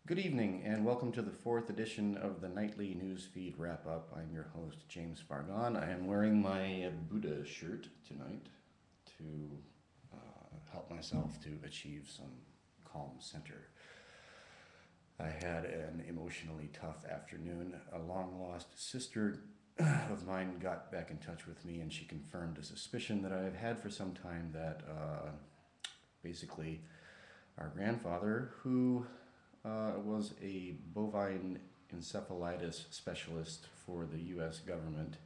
Good evening, and welcome to the fourth edition of the nightly Newsfeed Wrap-Up. I'm your host, James Fargon. I am wearing my Buddha shirt tonight to help myself to achieve some calm center. I had an emotionally tough afternoon. A long-lost sister of mine got back in touch with me, and she confirmed a suspicion that I have had for some time that basically our grandfather, who was a bovine encephalitis specialist for the U.S. government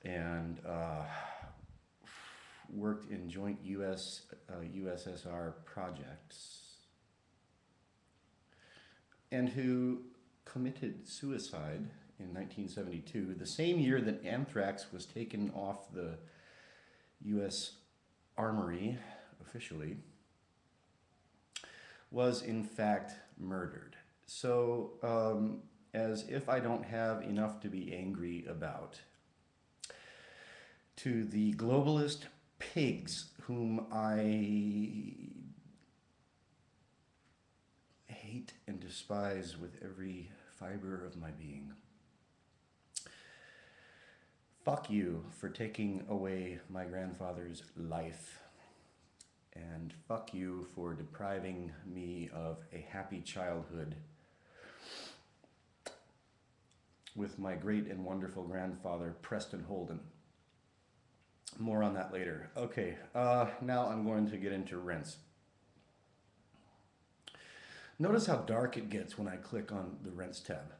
and worked in joint USSR projects, and who committed suicide in 1972, the same year that anthrax was taken off the U.S. Armory officially, was in fact murdered. So, as if I don't have enough to be angry about, to the globalist pigs whom I hate and despise with every fiber of my being. Fuck you for taking away my grandfather's life. And fuck you for depriving me of a happy childhood with my great and wonderful grandfather, Preston Holden. More on that later. Okay, now I'm going to get into rents. Notice how dark it gets when I click on the rents tab.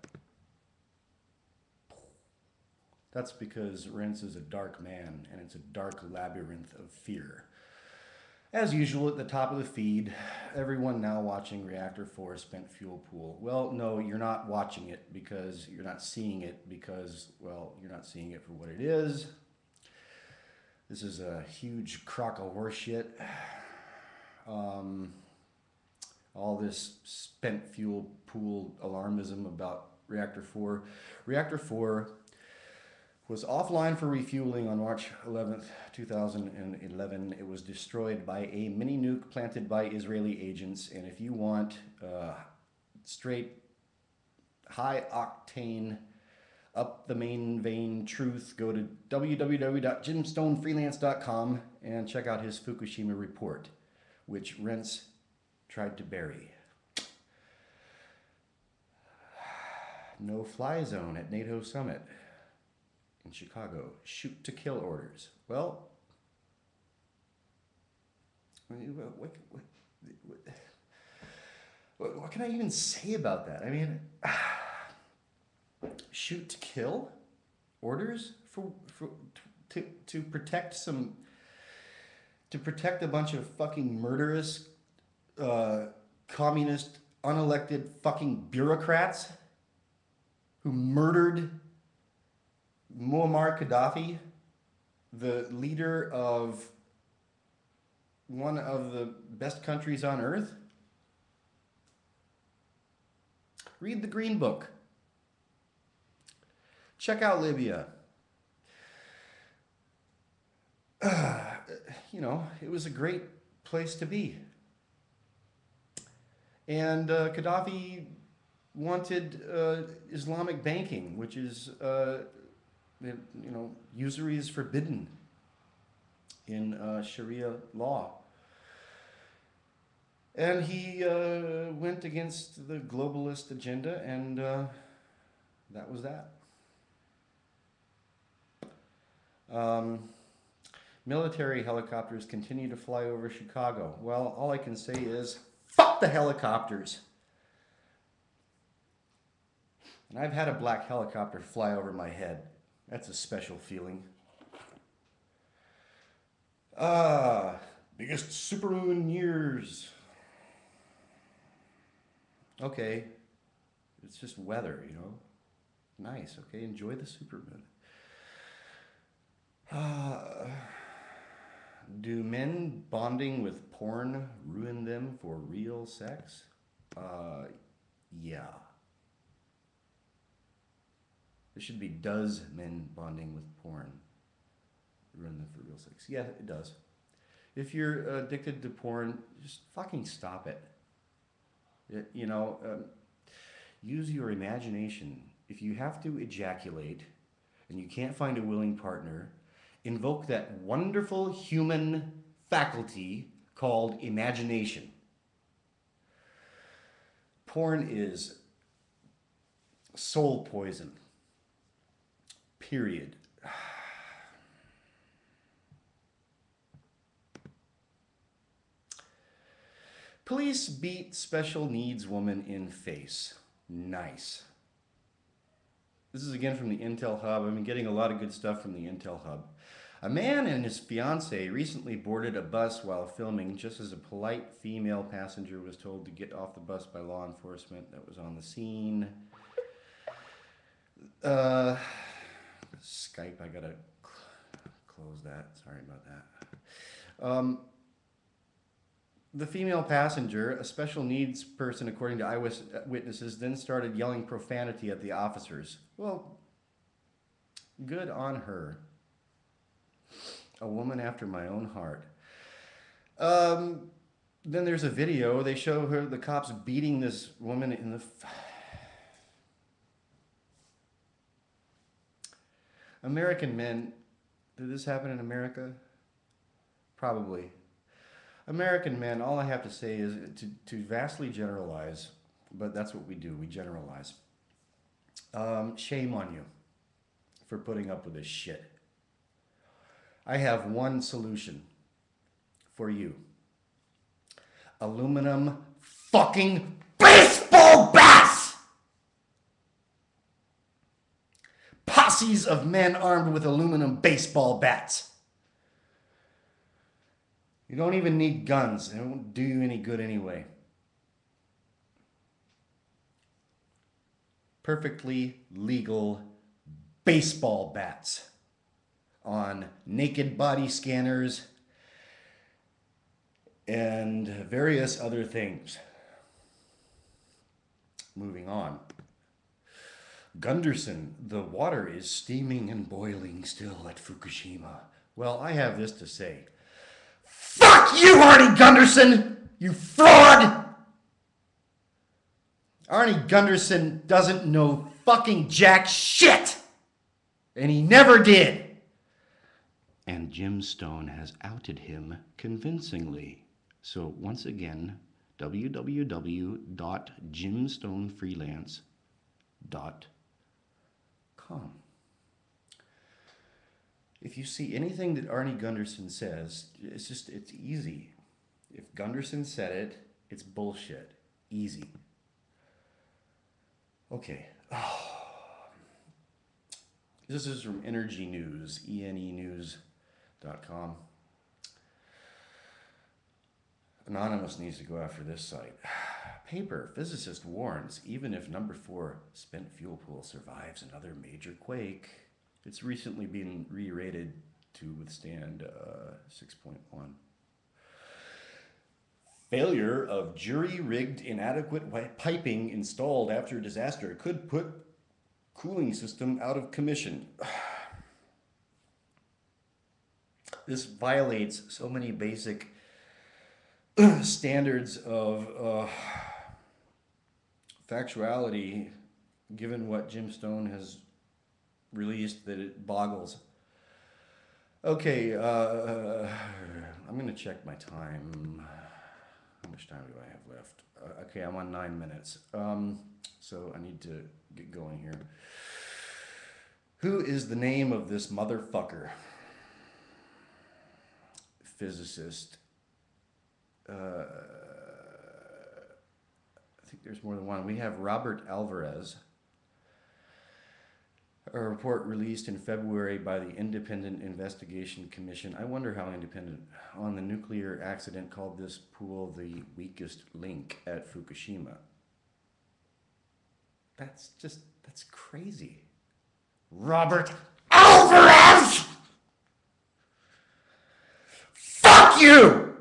That's because rents is a dark man, and it's a dark labyrinth of fear. As usual, at the top of the feed, everyone now watching Reactor 4 Spent Fuel Pool. Well, no, you're not watching it because you're not seeing it because, well, you're not seeing it for what it is. This is a huge crock of horse shit. All this spent fuel pool alarmism about Reactor 4. Reactor 4 was offline for refueling on March 11th, 2011. It was destroyed by a mini nuke planted by Israeli agents. And if you want straight, high octane, up the main vein truth, go to www.jimstonefreelance.com and check out his Fukushima report, which Rents tried to bury. No fly zone at NATO summit in Chicago. Shoot to kill orders. Well, what can I even say about that? I mean, shoot to kill orders to protect a bunch of fucking murderous, communist, unelected fucking bureaucrats who murdered Muammar Gaddafi, the leader of one of the best countries on earth. Read the Green Book. Check out Libya. It was a great place to be. And Gaddafi wanted Islamic banking, which is usury is forbidden in Sharia law. And he went against the globalist agenda, and that was that. Military helicopters continue to fly over Chicago. Well, all I can say is, fuck the helicopters. And I've had a black helicopter fly over my head. That's a special feeling. Biggest supermoon in years. Okay, it's just weather, Nice, okay, enjoy the supermoon. Do men bonding with porn ruin them for real sex? Yeah. There should be, does men bonding with porn ruin them for real sex? Yeah, it does. If you're addicted to porn, just fucking stop it. You know, use your imagination. If you have to ejaculate and you can't find a willing partner, invoke that wonderful human faculty called imagination. Porn is soul poison. Period. Police beat special needs woman in face. Nice. This is again from the Intel Hub. I've been getting a lot of good stuff from the Intel Hub. A man and his fiancée recently boarded a bus while filming just as a polite female passenger was told to get off the bus by law enforcement that was on the scene. Skype, I gotta close that. Sorry about that. The female passenger, a special needs person according to eyewitnesses, then started yelling profanity at the officers. Well, good on her. A woman after my own heart. Then there's a video. They show her, the cops beating this woman in the... American men, did this happen in America? Probably. American men, all I have to say is to vastly generalize, but that's what we do, we generalize. Shame on you for putting up with this shit. I have one solution for you. Aluminum fucking baseball bats! Posses of men armed with aluminum baseball bats. You don't even need guns. They won't do you any good anyway. Perfectly legal baseball bats on naked body scanners and various other things. Moving on. Gunderson, the water is steaming and boiling still at Fukushima. Well, I have this to say. Fuck you, Arnie Gunderson! You fraud! Arnie Gunderson doesn't know fucking jack shit! And he never did! And Jim Stone has outed him convincingly. So once again, www.jimstonefreelance.com. If you see anything that Arnie Gunderson says, it's easy. If Gunderson said it, it's bullshit. Easy. Okay. This is from Energy News, enenews.com. Anonymous needs to go after this site. Paper, physicist warns, even if number 4 spent fuel pool survives another major quake, it's recently been re-rated to withstand 6.1. Failure of jury-rigged inadequate piping installed after disaster could put cooling system out of commission. This violates so many basic standards of factuality, given what Jim Stone has released, that it boggles. Okay, I'm going to check my time. How much time do I have left? Okay, I'm on 9 minutes. So I need to get going here. Who is the name of this motherfucker? Physicist. I think there's more than one. We have Robert Alvarez. A report released in February by the Independent Investigation Commission. I wonder how independent. On the nuclear accident, called this pool the weakest link at Fukushima. That's crazy. Robert Alvarez! Fuck you!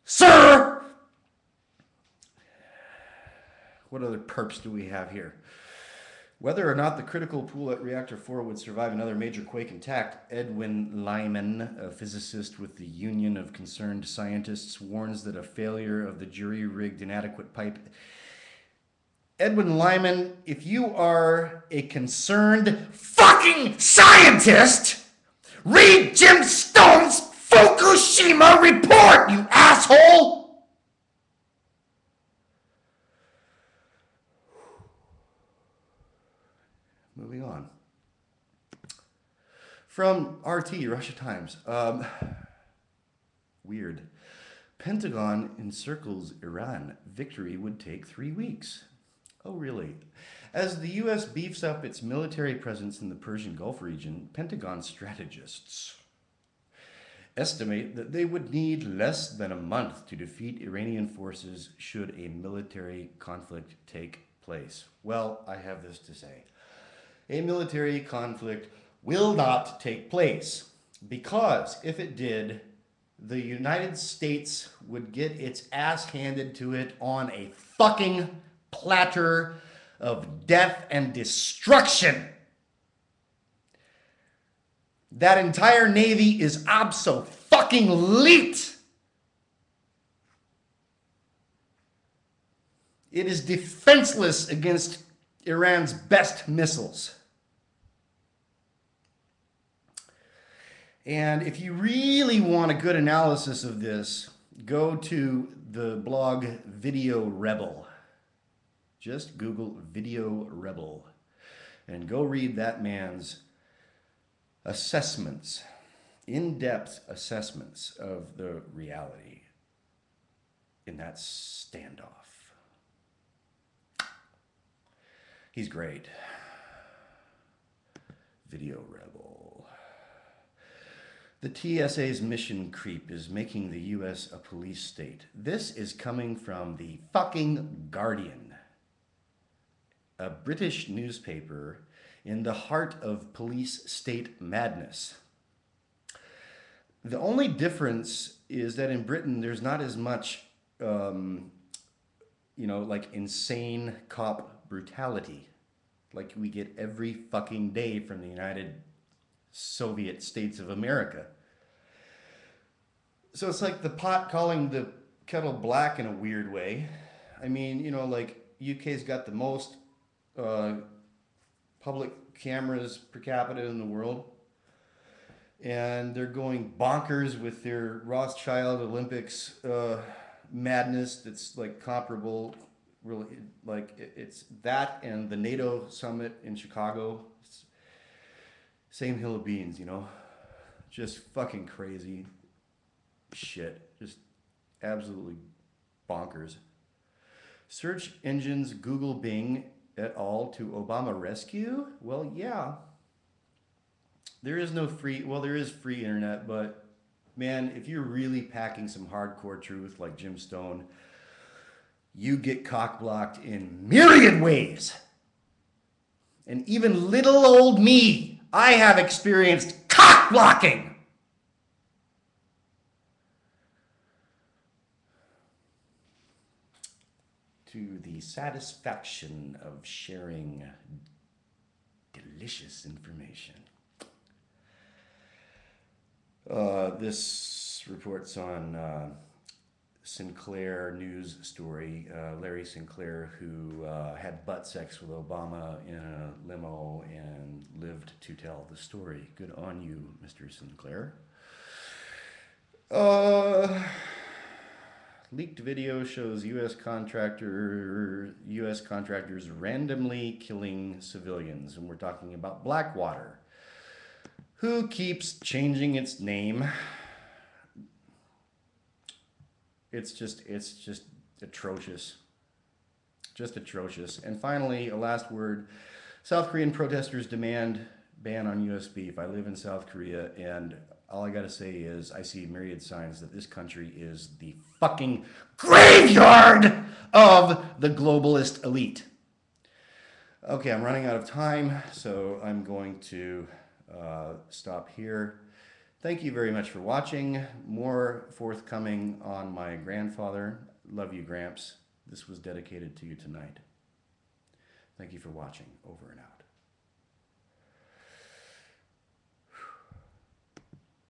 Sir! What other perps do we have here? Whether or not the critical pool at Reactor 4 would survive another major quake intact, Edwin Lyman, a physicist with the Union of Concerned Scientists, warns that a failure of the jury-rigged inadequate pipe... Edwin Lyman, if you are a concerned fucking scientist, read Jim Stone's Fukushima report, you asshole! Moving on. From RT, Russia Times. Weird. Pentagon encircles Iran. Victory would take 3 weeks. Oh, really? As the U.S. beefs up its military presence in the Persian Gulf region, Pentagon strategists estimate that they would need less than a month to defeat Iranian forces should a military conflict take place. Well, I have this to say. A military conflict will not take place because if it did, the United States would get its ass handed to it on a fucking platter of death and destruction. That entire Navy is abso-fucking-lete. It is defenseless against Iran's best missiles. And if you really want a good analysis of this, go to the blog Video Rebel. Just Google Video Rebel and go read that man's assessments, in-depth assessments of the reality in that standoff. He's great. Video Rebel. The TSA's mission creep is making the U.S. a police state. This is coming from the fucking Guardian, a British newspaper in the heart of police state madness. The only difference is that in Britain, there's not as much, like insane cop brutality like we get every fucking day from the United Soviet States of America. So it's like the pot calling the kettle black in a weird way. I mean, UK's got the most public cameras per capita in the world. And they're going bonkers with their Rothschild Olympics madness that's like comparable, really, like it's that and the NATO summit in Chicago. It's same hill of beans, just fucking crazy shit, just absolutely bonkers. Search engines Google, Bing et al. To Obama rescue? Well, yeah. There is no free, well, there is free internet, but man, if you're really packing some hardcore truth like Jim Stone, you get cock-blocked in myriad ways. And even little old me, I have experienced cock-blocking. To the satisfaction of sharing delicious information. This reports on Sinclair news story. Larry Sinclair, who had butt sex with Obama in a limo and lived to tell the story. Good on you, Mr. Sinclair. Leaked video shows U.S. contractors randomly killing civilians, and we're talking about Blackwater, who keeps changing its name. It's just atrocious. Just atrocious. And finally, a last word. South Korean protesters demand ban on U.S. beef. I live in South Korea, and all I gotta say is I see myriad signs that this country is the fucking graveyard of the globalist elite. Okay, I'm running out of time, so I'm going to stop here. Thank you very much for watching. More forthcoming on my grandfather. Love you, Gramps. This was dedicated to you tonight. Thank you for watching. Over and out.